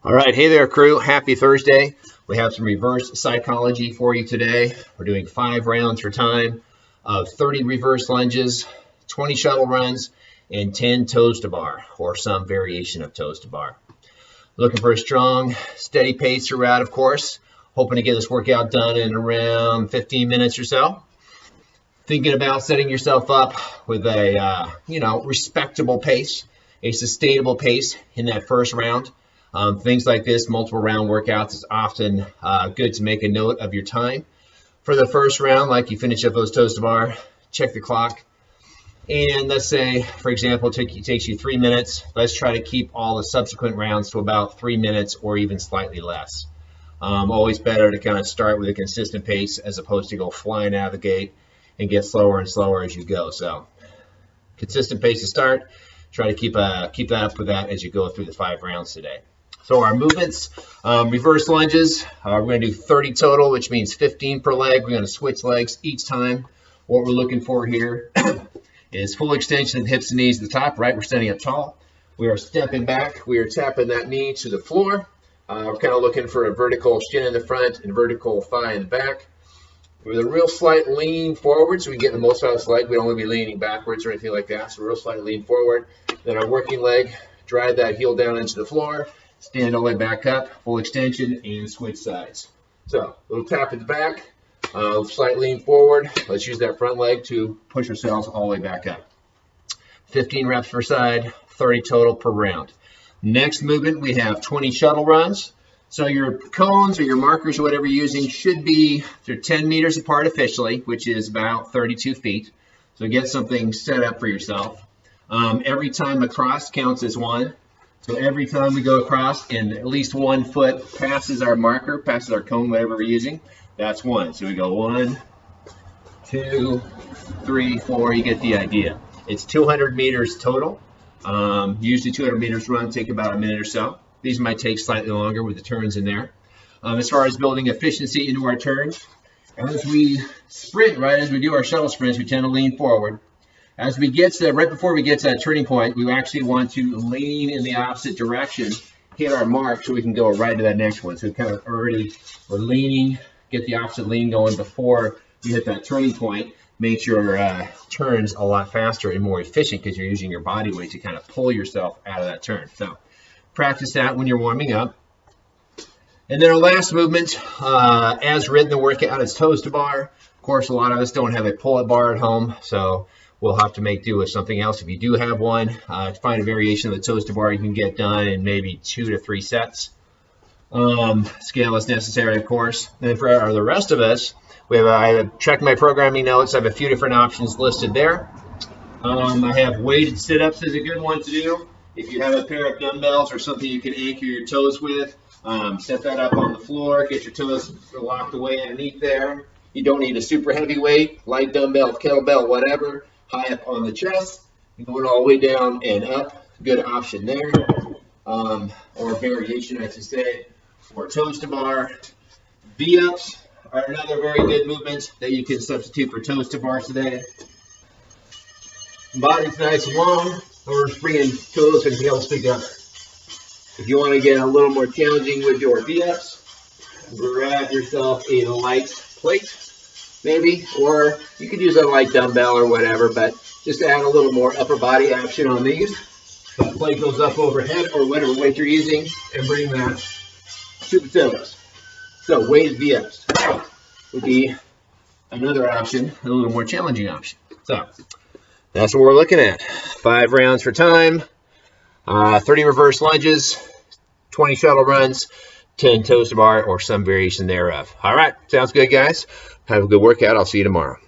All right, hey there, crew. Happy Thursday. We have some reverse psychology for you today. We're doing 5 rounds for time of 30 reverse lunges, 20 shuttle runs, and 10 toes to bar, or some variation of toes to bar. Looking for a strong, steady pace throughout, of course. Hoping to get this workout done in around 15 minutes or so. Thinking about setting yourself up with a, respectable pace, a sustainable pace in that first round. Things like this, multiple round workouts, is often good to make a note of your time. For the first round, like you finish up those toes to bar, check the clock. And let's say, for example, it takes you 3 minutes. Let's try to keep all the subsequent rounds to about 3 minutes or even slightly less. Always better to kind of start with a consistent pace as opposed to go flying out of the gate and get slower and slower as you go. So consistent pace to start. Try to keep that up with that as you go through the 5 rounds today. So our movements, reverse lunges, we're going to do 30 total, which means 15 per leg. We're going to switch legs each time. What we're looking for here is full extension of hips and knees at the top, right? We're standing up tall. We are stepping back. We are tapping that knee to the floor. We're kind of looking for a vertical shin in the front and vertical thigh in the back. With a real slight lean forward, so we get the most out of this leg. We don't want to be leaning backwards or anything like that. So real slight lean forward. Then our working leg, drive that heel down into the floor. Stand all the way back up, full extension, and switch sides. So a little tap at the back, slight lean forward. Let's use that front leg to push ourselves all the way back up. 15 reps per side, 30 total per round. Next movement, we have 20 shuttle runs. So your cones or your markers or whatever you're using should be, they're 10 meters apart officially, which is about 32 feet. So get something set up for yourself. Every time across counts as 1. So every time we go across and at least 1 foot passes our marker, passes our cone, whatever we're using, that's 1. So we go 1, 2, 3, 4, you get the idea. It's 200 meters total. Usually 200 meters run take about a minute or so. These might take slightly longer with the turns in there. As far as building efficiency into our turns, as we sprint, right, as we do our shuttle sprints, we tend to lean forward. As we get to, right before we get to that turning point, we actually want to lean in the opposite direction, hit our mark so we can go right to that next one. So kind of we're leaning, get the opposite lean going before you hit that turning point. Makes your turns a lot faster and more efficient because you're using your body weight to kind of pull yourself out of that turn. So practice that when you're warming up. And then our last movement, as written, the workout is toes to bar. Of course, a lot of us don't have a pull-up bar at home, so we'll have to make do with something else. If you do have one, find a variation of the toes to bar you can get done in maybe 2 to 3 sets. Scale is necessary, of course. And then for the rest of us, I have checked my programming notes. I have a few different options listed there. I have weighted sit-ups is a good one to do. If you have a pair of dumbbells or something you can anchor your toes with, set that up on the floor. Get your toes locked away underneath there. You don't need a super heavy weight, light dumbbell, kettlebell, whatever. High up on the chest, going all the way down and up. Good option there. Or variation, I should say, for toes to bar. V-ups are another very good movement that you can substitute for toes to bar today. Body's nice and long, or just bringing toes and heels together. If you want to get a little more challenging with your V-ups, grab yourself a light plate, maybe, or you could use a light dumbbell or whatever, but just add a little more upper body action on these. The plate goes up overhead or whatever weight you're using and bring that to the toes. So weighted V-ups would be another option, a little more challenging option. So that's what we're looking at. 5 rounds for time, 30 reverse lunges, 20 shuttle runs, 10 toes to bar, or some variation thereof. All right, sounds good, guys. Have a good workout. I'll see you tomorrow.